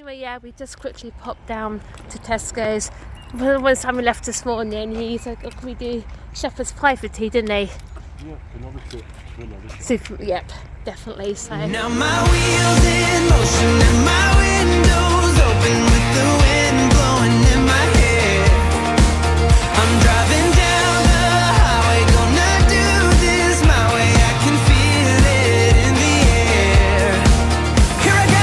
Anyway, yeah, we just quickly popped down to Tesco's. One time we left this morning, he said, oh, can we do shepherd's pie for tea, didn't he? Yeah, another trip. Super, yep, definitely. So now my wheels in motion and my windows open with the wind blowing in my hair. I'm driving down the highway, gonna do this my way. I can feel it in the air. Here I go.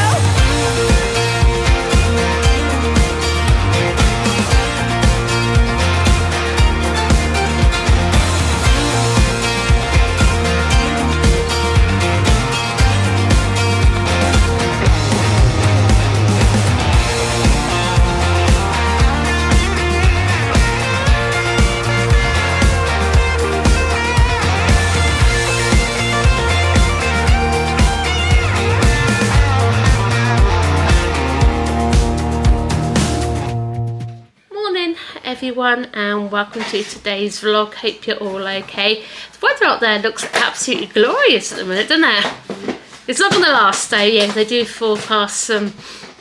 everyone, and welcome to today's vlog. Hope you're all okay. The weather out there looks absolutely glorious at the minute, doesn't it? It's not going to last though. Yeah, they do forecast some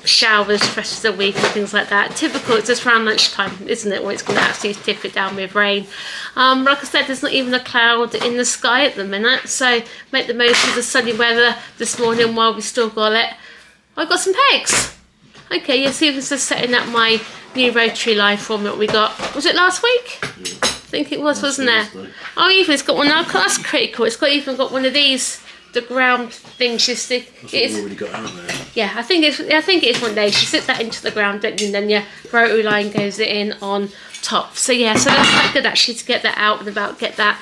showers the rest of the week and things like that. Typical, it's just around lunchtime, isn't it, when it's going to actually tip it down with rain. Like I said, there's not even a cloud in the sky at the minute, so make the most of the sunny weather this morning while we still got it. I got some pegs. Okay, yeah, Stephen's just setting up my new rotary line for me. What we got, was it last week? Yeah. I think it was, wasn't it? Oh, even it's got one now. That's pretty cool. It's got even got one of these, the ground things you stick. That's already got out there. Yeah, I think it is one day. You stick that into the ground, don't you? And then your rotary line goes in on top. So yeah, so that's quite good actually to get that out and about, get that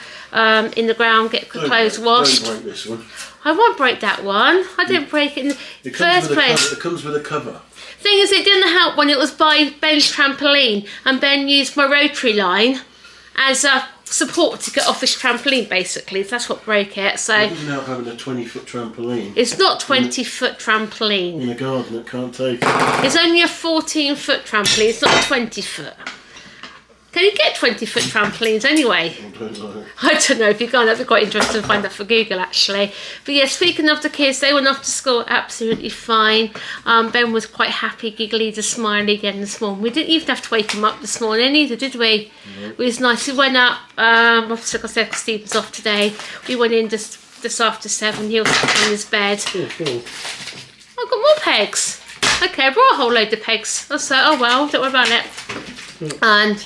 in the ground, get the clothes washed. Don't break this one. I won't break that one. I didn't break it in the first place. It comes with a cover. Thing is, it didn't help when it was by Ben's trampoline, and Ben used my rotary line as a support to get off his trampoline, basically. That's what broke it. So It doesn't help having a 20-foot trampoline. It's not 20-foot trampoline. In a garden that can't take it. It's only a 14-foot trampoline. It's not a 20-foot. Can you get 20-foot trampolines anyway? I don't know. I don't know. If you can't, that'd be quite interesting to find that for Google, actually. But yeah, speaking of the kids, they went off to school absolutely fine. Ben was quite happy, giggly, just smiling again this morning. We didn't even have to wake him up this morning either, did we? No. It was nice. We went up, obviously, like I said, Stephen's off today. We went in just after 7. He was sat on his bed. Cool. I've got more pegs. Okay, I brought a whole load of pegs. I said, oh well, don't worry about it. And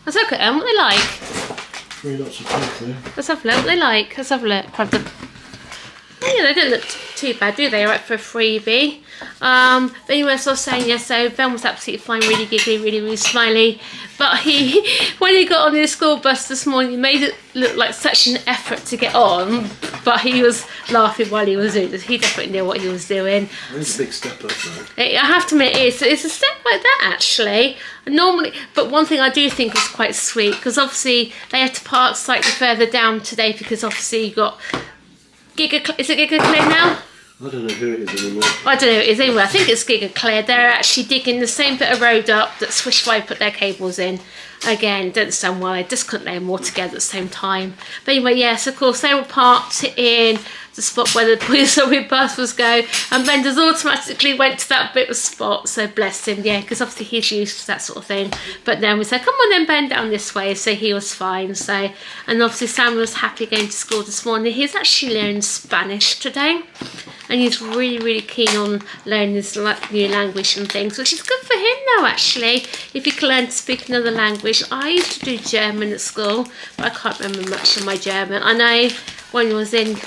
let's look at them, what they like. 3 lots of pegs there. Let's have a look what they like. Let's have a look. Oh, yeah, they don't look too bad, do they? Right for a freebie. But anyway, as I was saying, yeah, so Ben was absolutely fine, really giggly, really smiley. But when he got on the school bus this morning, he made it look like such an effort to get on. But he was laughing while he was doing it. He definitely knew what he was doing. It's a big step up though. I have to admit, it's a step like that actually. Normally, but one thing I do think is quite sweet, because obviously they had to park slightly further down today because obviously you got is it Giga Clear now? I don't know who it is anymore. I don't know who it is anyway. I think it's Giga Clear. They're actually digging the same bit of road up that Swish Fly put their cables in. Again, don't understand why. I just couldn't lay them all together at the same time. But anyway, yes, of course, they were parked in the spot where the police bus was go, and Ben just automatically went to that bit of spot, so bless him, yeah, because obviously he's used to that sort of thing. But then we said, come on then, Ben, down this way, so he was fine. So, and obviously Sam was happy going to school this morning. He's actually learned Spanish today, and he's really keen on learning this new language and things, which is good for him though, actually, if he can learn to speak another language. I used to do German at school, but I can't remember much of my German. I know when I was in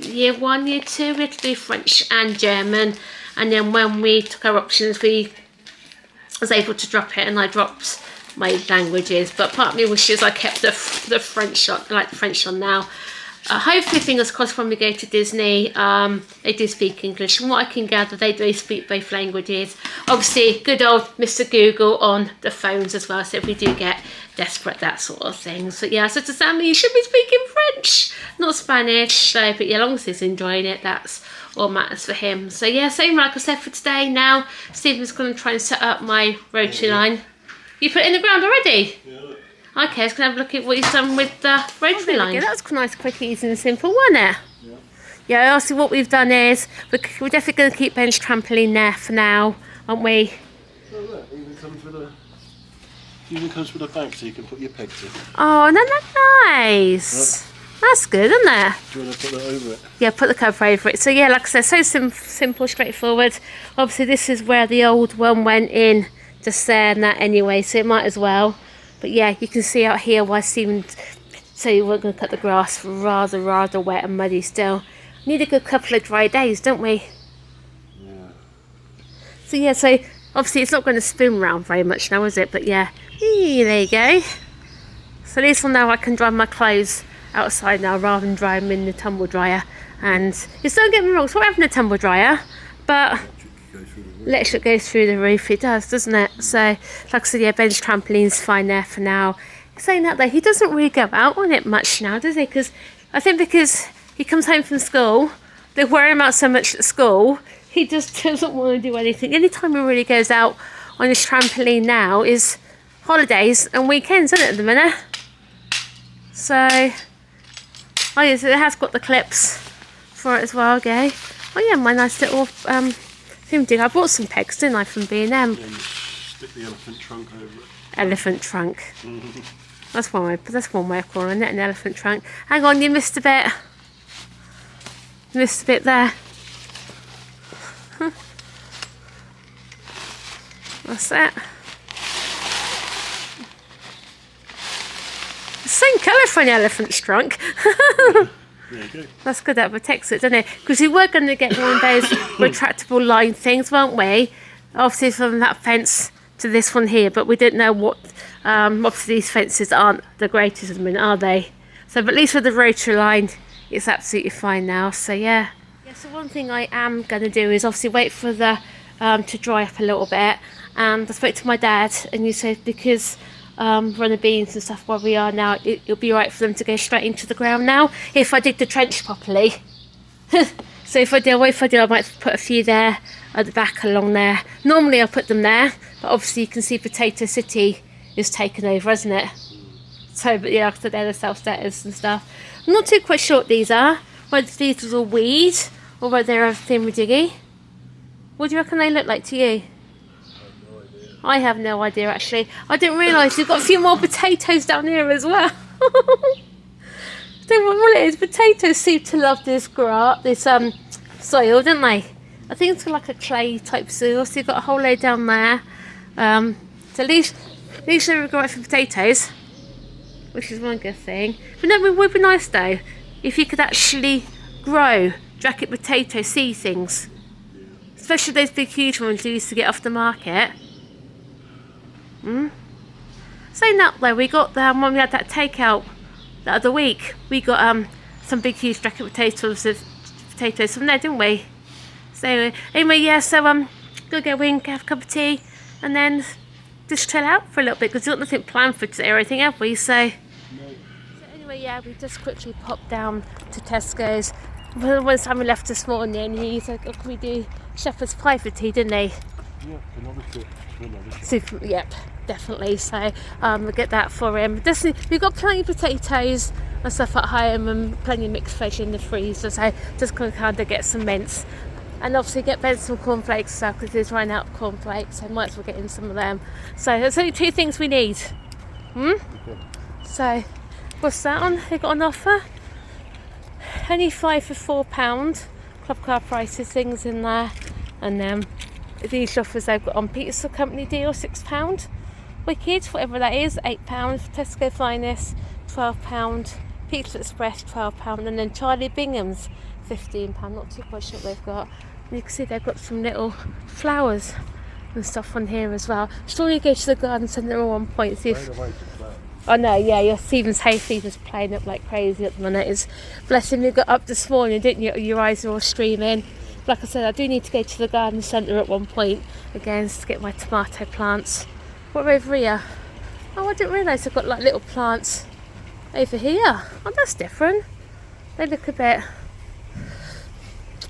year 1, year 2, we had to do French and German, and then when we took our options, we was able to drop it, and I dropped my languages. But part of me wishes I kept the French on, like the French on now. Hopefully, fingers crossed, when we go to Disney, they do speak English. From what I can gather, they do speak both languages. Obviously, good old Mr. Google on the phones as well, so if we do get desperate, that sort of thing. So yeah, I said to Sammy, you should be speaking French, not Spanish. So, but yeah, as long as he's enjoying it, that's all matters for him. So yeah, same like I said for today. Now, Stephen's going to try and set up my rotary line. You put it in the ground already? Yeah. Okay, let's have a look at what he's done with the rotary line. That was nice, quick, easy and simple, wasn't it? Yeah. Yeah, also what we've done is, we're definitely going to keep Ben's trampoline there for now, aren't we? Oh, look, even comes with a bank so you can put your pegs in. Oh, isn't that nice? That's good, isn't it? Do you want to put that over it? Yeah, put the cover over it. So yeah, like I said, so simple, straightforward. Obviously this is where the old one went in, just there and that anyway, so it might as well. But yeah, you can see out here why Stephen, so you weren't going to cut the grass, rather wet and muddy still. Need a good couple of dry days, don't we? Yeah. So yeah, so obviously it's not going to spin round very much now, is it? But yeah, there you go. So at least now I can dry my clothes outside now rather than dry them in the tumble dryer. And just don't get me wrong, it's not having a tumble dryer, but electric goes through the roof. It does, doesn't it? So like I said, yeah, Ben's trampoline's fine there for now. Saying that though, he doesn't really go out on it much now, does he? Because I think because he comes home from school, they wear him out so much at school, he just doesn't want to do anything. The only time he really goes out on his trampoline now is holidays and weekends, isn't it, at the minute? So oh yes, it has got the clips for it as well, okay. Oh yeah, my nice little thing. I bought some pegs, didn't I, from B&M? And you stick the elephant trunk over it. Elephant trunk. That's one way of calling it, an elephant trunk. Hang on, you missed a bit. Missed a bit there. That's it. Same colour for an elephant's trunk. There you go. That's good, that protects it, doesn't it? Because we were going to get one of those retractable line things, weren't we? Obviously from that fence to this one here, but we didn't know what, obviously these fences aren't the greatest at the minute, are they? So but at least with the rotary line, it's absolutely fine now, so yeah. Yeah, so one thing I am going to do is obviously wait for the to dry up a little bit. And I spoke to my dad and he said because running beans and stuff where we are now, it'll be right for them to go straight into the ground now if I dig the trench properly. So if I do, I might put a few there at the back along there. Normally I put them there, but obviously you can see Potato City is taken over, isn't it? So but yeah, so they're the self-setters and stuff. I'm not too quite sure what these are, whether these are all weed or whether they're a thingamajiggy. What do you reckon they look like to you? I have no idea actually. I didn't realise you've got a few more potatoes down here as well. Don't know what it is. Potatoes seem to love this soil, don't they? I think it's like a clay type soil, so you've got a whole load down there. So at least they're great for potatoes, which is one good thing. But no, it would be nice though if you could actually grow jacket potato seed things, especially those big huge ones you used to get off the market. Saying that though, we got when we had that takeout the other week, we got some big huge jacket potatoes from there, didn't we? So anyway, yeah, so gonna go in, have a cup of tea and then just chill out for a little bit because we've got nothing planned for today or anything, have we? So anyway, yeah, we just quickly popped down to Tesco's. One time we left this morning, he said, oh, can we do shepherd's pie for tea, didn't he? Yeah, another trip. Super, yep, definitely. So we'll get that for him. We've got plenty of potatoes and stuff at home and plenty of mixed veg in the freezer, so just going to kind of get some mince and obviously get Ben some cornflakes because he's running out of cornflakes, so might as well get in some of them. So there's only two things we need. Okay. So what's that on? They got an offer, only 5 for £4. Club car prices, things in there, and then these offers they've got on pizza company deal, £6. Wicked, whatever that is, £8. Tesco Finest, £12. Pizza Express, £12, and then Charlie Bingham's, £15. Not too quite sure what they've got. And you can see they've got some little flowers and stuff on here as well. Sure, you go to the garden centre at one point. See if, oh no, yeah, your Stephen's hay fever's playing up like crazy at the minute. It's, bless him, you got up this morning, didn't you? Your eyes are all streaming. Like I said, I do need to go to the garden centre at one point again to get my tomato plants. What over here? Oh, I didn't realise I've got like little plants over here. Oh, that's different. They look a bit...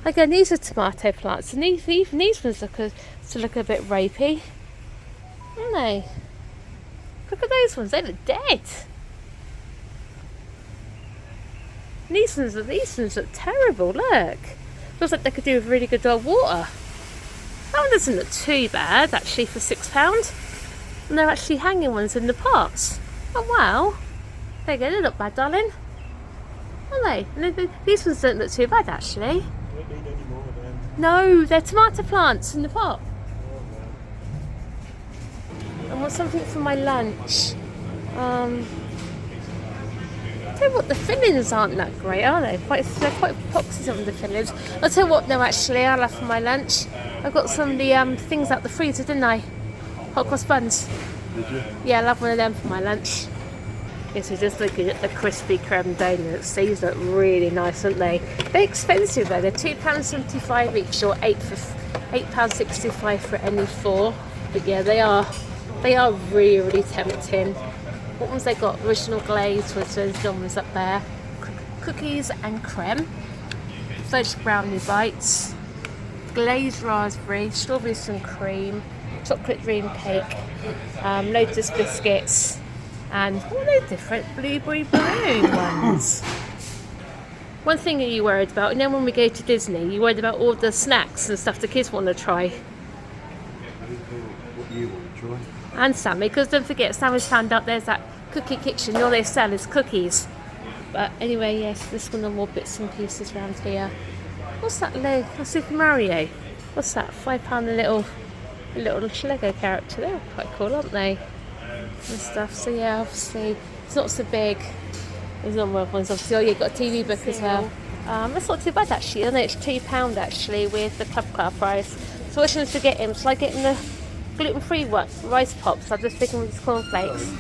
Again, these are tomato plants, and even these ones look a bit rapey, aren't they? Look at those ones, they look dead. And these ones look terrible, look. Feels like they could do with really good water. That one doesn't look too bad actually for £6. And they're actually hanging ones in the pots. Oh wow. There you go, they look bad, darling. Aren't they? And these ones don't look too bad actually. Don't need any more then. No, they're tomato plants in the pot. I want something for my lunch. I tell you what, the fillings aren't that great, are they? They're quite poxy, some of the fillings. I'll tell you what, no, actually, I'll have for my lunch. I got some of the things out the freezer, didn't I? Hot cross buns. Did you? Yeah, I'll have one of them for my lunch. Yes, we're just looking at the crispy creme donuts. These look really nice, aren't they? They're expensive though. They're £2.75 each, or £8.65 for any 4. But yeah, they are really, really tempting. What ones they got? Original glaze with those genres up there. Cookies and creme. Fudge brownie bites. Glazed raspberry. Strawberries and cream. Chocolate dream cake. Lotus biscuits. And all those different blueberry balloon ones. One thing are you worried about? You know, when we go to Disney, you're worried about all the snacks and stuff the kids want to try. I didn't know what you want to try. And Sammy, because don't forget, Sammy's found out there's that cookie kitchen. All they sell is cookies. But anyway, yes, there's one of more bits and pieces around here. What's that Super Mario? What's that? £5 a little Lego character. They're quite cool, aren't they? And stuff. So yeah, obviously it's not so big. There's not more ones. Obviously, you've got a TV book as well. That's not too bad actually. I know it's £2 actually with the club car price. So what should I get him? Shall I get him the gluten-free rice pops? I'll just stick him with his cornflakes.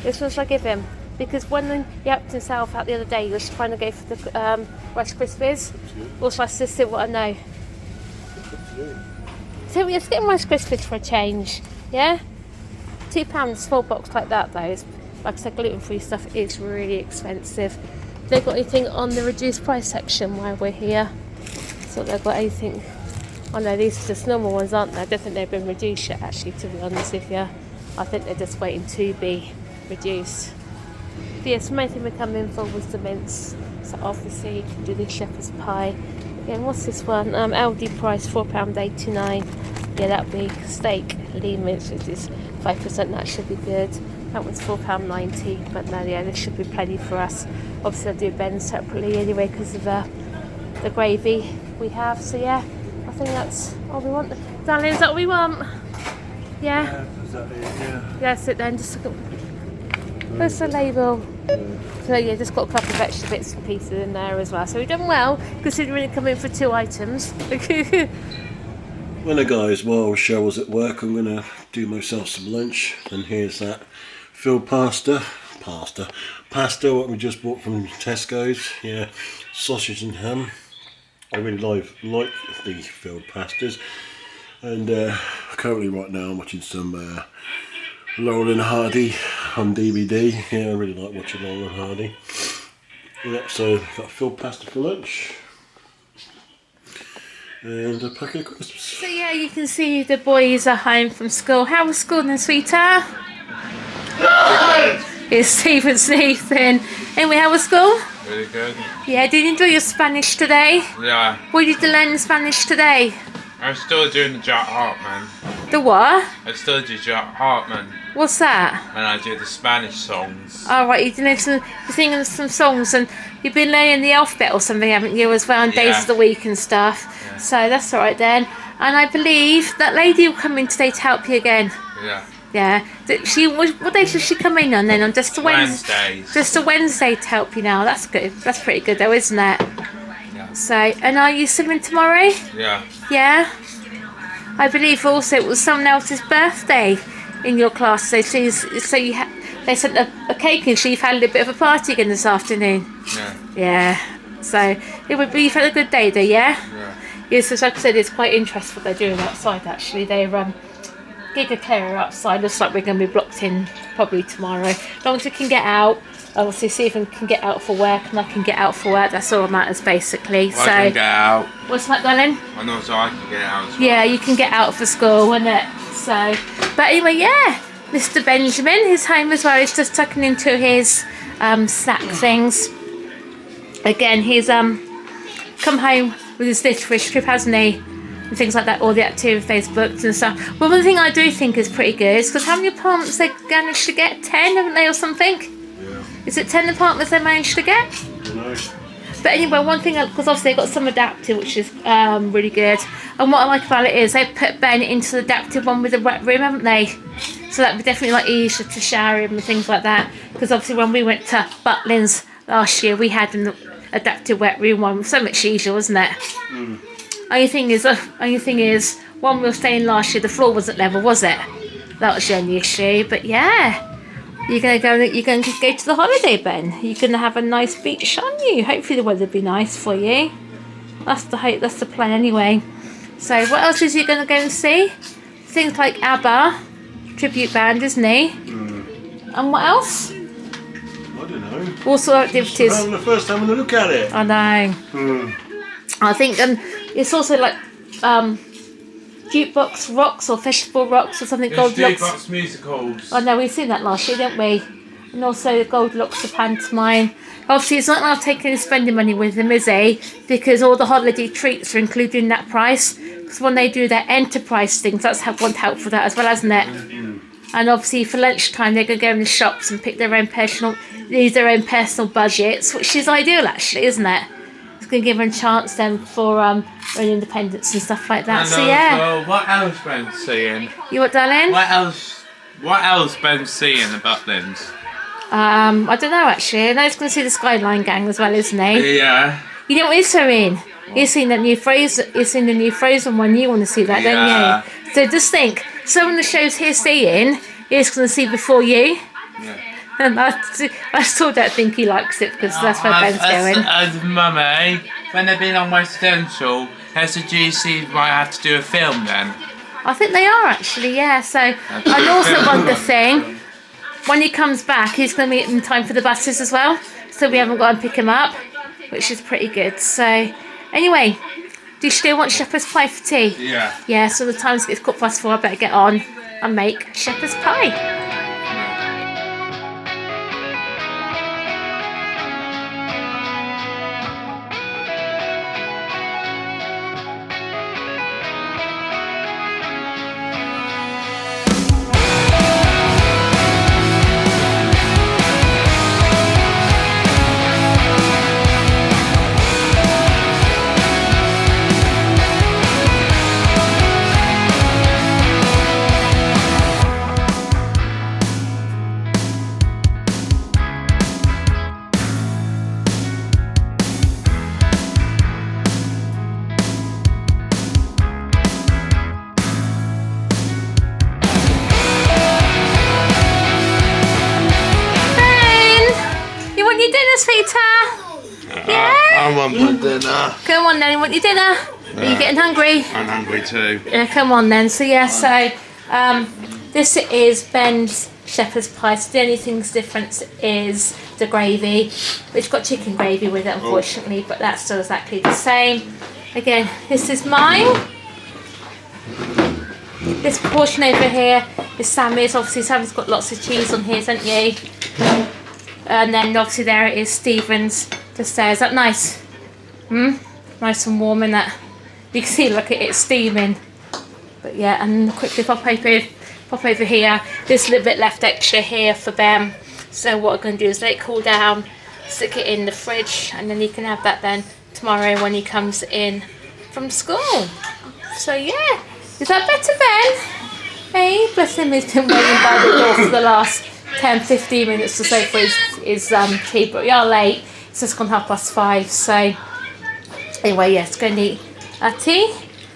This one shall I give him? Because when he helped himself out the other day, he was trying to go for the Rice Krispies. Or shall I just see what I know? So let's get him Rice Krispies for a change. Yeah? £2 small box like that though. Like I said, gluten-free stuff is really expensive. They've got anything on the reduced price section while we're here? So they've got anything. Oh no, these are just normal ones, aren't they? I don't think they've been reduced yet actually, to be honest with you. I think they're just waiting to be reduced. But yes, the main thing we come in for was the mince. So obviously you can do the shepherd's pie. Again, what's this one? Aldi price £4.89. Yeah, that'll be steak lean mince, which is 5%. That should be good. That one's £4.90. But no, yeah, this should be plenty for us. Obviously I'll do Ben separately anyway because of the gravy we have. So yeah, I think that's all we want. Darling, is that what we want? Yeah? Is that it? Yeah. Yeah, that's it then. Just look at... Where's the label? So yeah, just got a couple of extra bits and pieces in there as well. So we've done well, considering it come in for 2 items. Well guys, while Cheryl was at work, I'm going to do myself some lunch. And here's that filled pasta, what we just bought from Tesco's. Yeah, sausage and ham. I really like the filled pastas. And currently right now I'm watching some Laurel and Hardy on DVD. Yeah, I really like watching Laurel and Hardy. Yeah, so got filled pasta for lunch. And a packet of crisps. So yeah, you can see the boys are home from school. How was school then, sweetheart? It's Stephenson, Ethan. Anyway, how was school? Really good. Yeah, did you enjoy your Spanish today? Yeah. What did you learn in Spanish today? I'm still doing the Jack Hartman. The what? I still do Jack Hartman. What's that? And I do the Spanish songs. Oh right, you're singing some songs and you've been learning the alphabet or something, haven't you, as well, on days of the week and stuff. Yeah. So that's alright then. And I believe that lady will come in today to help you again. Yeah. Yeah. What day should she come in on then? On just a Wednesday. Wednesdays. Just a Wednesday to help you now. That's good. That's pretty good though, isn't it? Yeah. So, and are you swimming tomorrow? Yeah. Yeah. I believe also it was someone else's birthday in your class. They sent a cake and you've had a little bit of a party again this afternoon. Yeah. Yeah. So you've had a good day though, yeah? Yeah. Yes, as like I said, it's quite interesting what they're doing outside actually. They're Giga clearer outside. Looks like we're going to be blocked in probably tomorrow. As long as we can get out, obviously Stephen can get out for work and I can get out for work. That's all that matters basically. Well, so I can get out. What's that, darling? I know, so I can get out as well. Yeah, you can get out for school, isn't it? So, but anyway, yeah. Mr. Benjamin, he's home as well. He's just tucking into his snack things. Again, he's come home with his dish fish trip, hasn't he? and things like that, all the activity Facebooks and stuff. Well, one thing I do think is pretty good is because how many apartments they managed to get? 10, haven't they, or something? Yeah. Is it 10 apartments they managed to get? I don't know. But anyway, one thing, because obviously they've got some adaptive, which is really good. And what I like about it is they've put Ben into the adaptive one with the wet room, haven't they? So that'd be definitely like easier to shower him and things like that. Because obviously when we went to Butlins last year, we had an adaptive wet room one. So much easier, wasn't it? Only thing is, when we were staying last year, the floor wasn't level, was it? That was the only issue. But yeah. You're going to go to the holiday, Ben. You're going to have a nice beach, aren't you? Hopefully the weather will be nice for you. That's the hope. That's the plan anyway. So what else is he going to go and see? Things like ABBA, tribute band, isn't he? And what else? I don't know. All sort of activities. I'm the first time to look at it. I know. I think it's also like jukebox rocks or festival rocks or something. There's Goldilocks. jukebox musicals. Oh no, we've seen that last year, didn't we? And also the Goldilocks, the pantomime. Obviously, he's not allowed to take any spending money with him, is he? Because all the holiday treats are included in that price. Because when they do their enterprise things, that's one help for that as well, hasn't it? And obviously, for lunchtime, they're going to go in the shops and pick their own personal budgets, which is ideal, actually, isn't it? It's going to give them a chance then for earning independence and stuff like that. And So yeah. well, what else Ben's seeing? You what, darling? What else Ben's seeing at Butlins? I don't know actually. I know he's going to see the Skyline Gang as well, isn't he? Yeah. You know what he's seeing? He's seen that new Frozen. He's seen the new Frozen one. You want to see that, Yeah. don't you? So just think, some of the shows he's seeing, he's going to see before you. Yeah. And I still don't think he likes it because that's where Ben's going. As Mummy, when they've been on Residential, has the GC might have to do a film then? I think they are actually, yeah. So, and also one good thing, when he comes back, he's going to be in time for the buses as well. So we haven't got to pick him up, which is pretty good. So, anyway, do you still want shepherd's pie for tea? Yeah. Yeah, so the time's 4:15, I better get on and make shepherd's pie. I want my dinner. Come on then, you want your dinner? Are you getting hungry? I'm hungry too. Yeah, come on then. So yeah, this is Ben's shepherd's pie. So the only thing's difference is the gravy. It's got chicken gravy with it, unfortunately, but that's still exactly the same. Again, this is mine. This portion over here is Sammy's. Obviously, Sammy's got lots of cheese on his, hasn't you? And then obviously there it is, Stephen's just there. Is that nice? Nice and warm in that. You can see, look at it steaming. But yeah, and quickly pop over here. There's a little bit left extra here for Ben. So what I'm going to do is let it cool down, stick it in the fridge, and then he can have that then tomorrow when he comes in from school. So yeah, is that better, Ben? Hey, bless him, he's been waiting by the door for the last 10-15 minutes or so for his tea, but we are late. It's just gone 5:30. So anyway, yes, going to eat our tea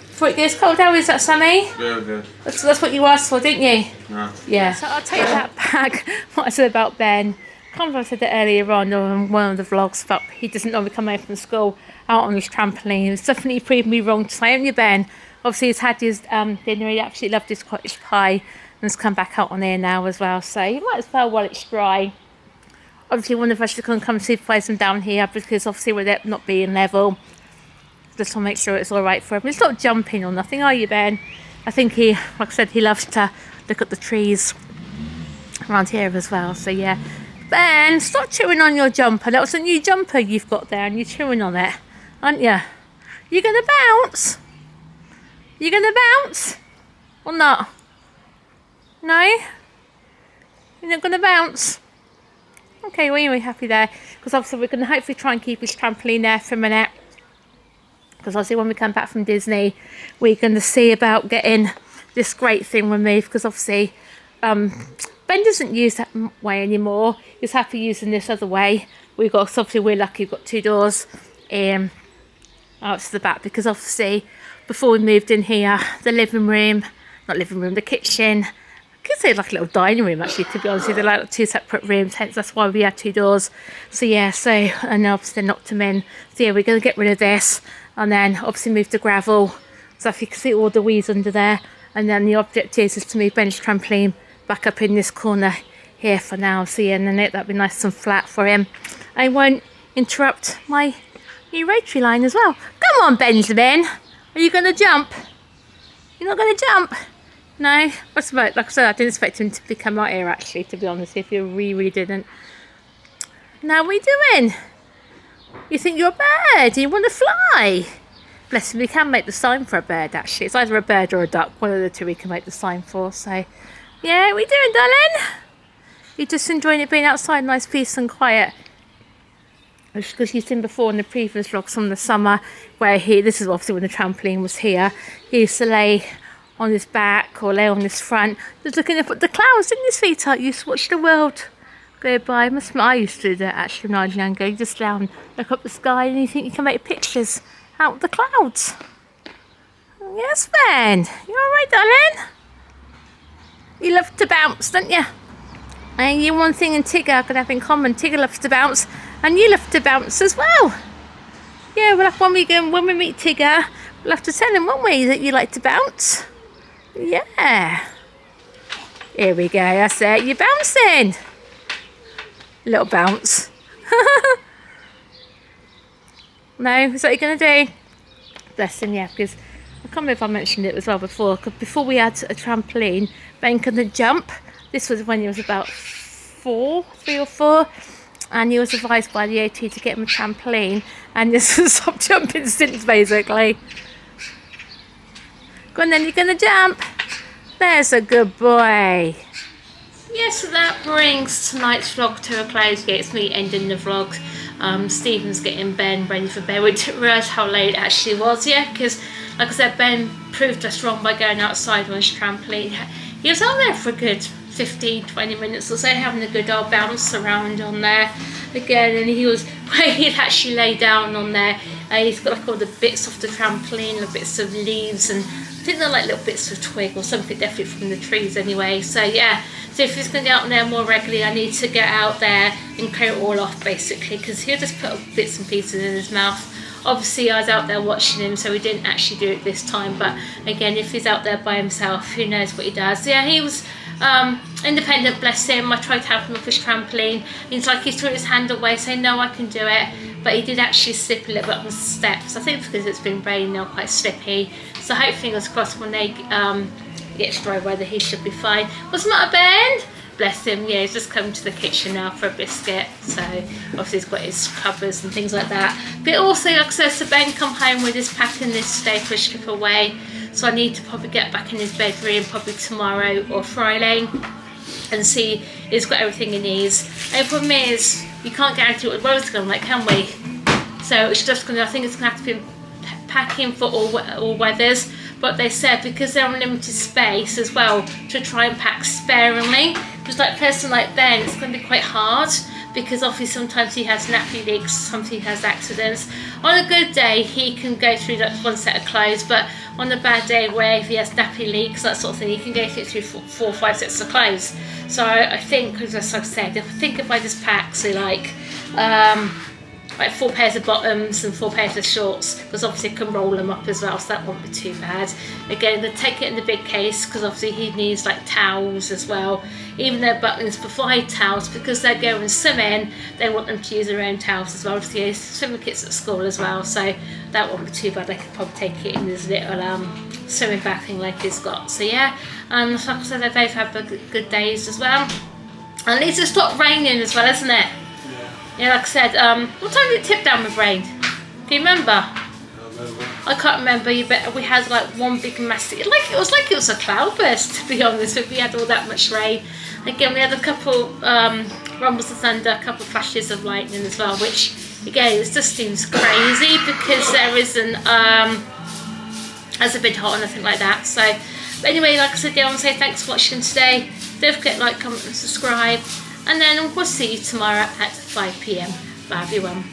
before it goes cold. How is that, Sammy? Very good. That's what you asked for, didn't you? Yeah. Yeah. So I'll take that back. What I said about Ben. Kind of I said it earlier on one of the vlogs, but he doesn't normally come home from school out on his trampoline. It's definitely proved me wrong to say, haven't you, Ben? Obviously, he's had his dinner. He absolutely loved his cottage pie. And it's come back out on here now as well. So you might as well while it's dry. Obviously, one of us is going to come supervise him down here because obviously with it not being level, just to make sure it's all right for him. He's not jumping or nothing, are you, Ben? I think he, like I said, he loves to look at the trees around here as well. So yeah. Ben, stop chewing on your jumper. That was a new jumper you've got there and you're chewing on it, aren't you? You're going to bounce? You gonna bounce? Or not? No? You're not gonna bounce? Okay, well, you're happy there. Because obviously we're gonna hopefully try and keep his trampoline there for a minute. Because obviously when we come back from Disney, we're gonna see about getting this great thing removed. Because obviously, Ben doesn't use that way anymore. He's happy using this other way. Obviously we're lucky we've got 2 doors out to the back, because obviously before we moved in here, the the kitchen, I could say like a little dining room actually, to be honest with you. They're like 2 separate rooms, hence that's why we had 2 doors. So yeah, and obviously knocked them in. So yeah, we're going to get rid of this and then obviously move the gravel. So if you can see all the weeds under there, and then the object is to move Ben's trampoline back up in this corner here for now. So yeah, and then that'll be nice and flat for him. I won't interrupt my new rotary line as well. Come on, Benjamin. Are you going to jump? You're not going to jump? No? What's about? Like I said, I didn't expect him to become out here actually, to be honest, if you really didn't. Now, what are you doing? You think you're a bird? You want to fly? Bless him, we can make the sign for a bird actually. It's either a bird or a duck, one of the two we can make the sign for. So, yeah, what are you doing, darling? You're just enjoying it being outside, nice, peace and quiet. Because you've seen before in the previous vlogs from the summer, where this is obviously when the trampoline was here, he used to lay on his back or lay on his front, just looking up at the clouds, didn't his feet out? You used to watch the world go by. I used to do that actually when I was younger. You just down, look up the sky, and you think you can make pictures out of the clouds. Yes, Ben. You alright, darling? You love to bounce, don't you? And you, one thing and Tigger could have in common. Tigger loves to bounce, and you love to bounce as well. Yeah, well, when we meet Tigger, we'll have to tell him, won't we, that you like to bounce? Yeah. Here we go. That's it. You're bouncing. Little bounce. No, is that what you're going to do? Bless him, yeah, because I can't remember if I mentioned it as well before. Cause before we had a trampoline, Ben couldn't jump. This was when he was about 3 or 4, and he was advised by the OT to get him a trampoline, and just stop jumping since, basically. Go on then, you're going to jump. There's a good boy. Yeah, so that brings tonight's vlog to a close. Yeah, it's me ending the vlog. Stephen's getting Ben ready for bed. We didn't realise how late it actually was, yeah, because like I said, Ben proved us wrong by going outside on his trampoline. He was out there for a good 15-20 minutes or so, having a good old bounce around on there again, and he'd actually lay down on there. He's got like all the bits off the trampoline, the bits of leaves, and I think they're like little bits of twig or something, definitely from the trees anyway. So yeah, so if he's going to get out there more regularly, I need to get out there and clear it all off basically, because he'll just put bits and pieces in his mouth. Obviously I was out there watching him, so we didn't actually do it this time, but again, if he's out there by himself, who knows what he does. Yeah, he was independent, bless him. I tried to help him with his trampoline. He's like, he threw his hand away saying, no, I can do it, but he did actually slip a little bit on the steps. I think because it's been raining, they're quite slippy, so hope, fingers crossed, when they get dry weather, he should be fine. What's the matter, Ben? Bless him, yeah, he's just come to the kitchen now for a biscuit, so obviously he's got his covers and things like that. But also, like I said, so Ben come home with his packing this day for a trip away, so I need to probably get back in his bedroom probably tomorrow or Friday and see he's got everything he needs. And the problem is, you can't guarantee what the weather's going to be like, can we? So it's just going to, I think it's going to have to be packing for all weathers, but they said because they're on limited space as well, to try and pack sparingly. Just like a person like Ben, it's going to be quite hard, because obviously sometimes he has nappy leaks, sometimes he has accidents. On a good day, he can go through that one set of clothes, but on a bad day where if he has nappy leaks, that sort of thing, he can go through 4 or 5 sets of clothes. So I think, as I said, if I just pack, so like 4 pairs of bottoms and 4 pairs of shorts, because obviously I can roll them up as well, so that won't be too bad. Again, they take it in the big case, because obviously he needs like towels as well, even though Butlins provide towels, because they're going swimming, they want them to use their own towels as well. Obviously there's swimming kits at school as well, so that won't be too bad. They could probably take it in this little swimming bag thing like he's got. So yeah, like I said, they both have good days as well. And at least it's stopped raining as well, isn't it? Yeah, like I said, what time did it tip down with rain? Do you remember? I remember. I can't remember, but we had like one big massive, it was a cloudburst, to be honest. We had all that much rain. Again, we had a couple rumbles of thunder, a couple of flashes of lightning as well, which again, it just seems crazy because there isn't hasn't been hot or nothing like that. So but anyway, like I said, I want to say thanks for watching today. Don't forget to like, comment and subscribe, and then we'll see you tomorrow at 5 PM. Bye everyone.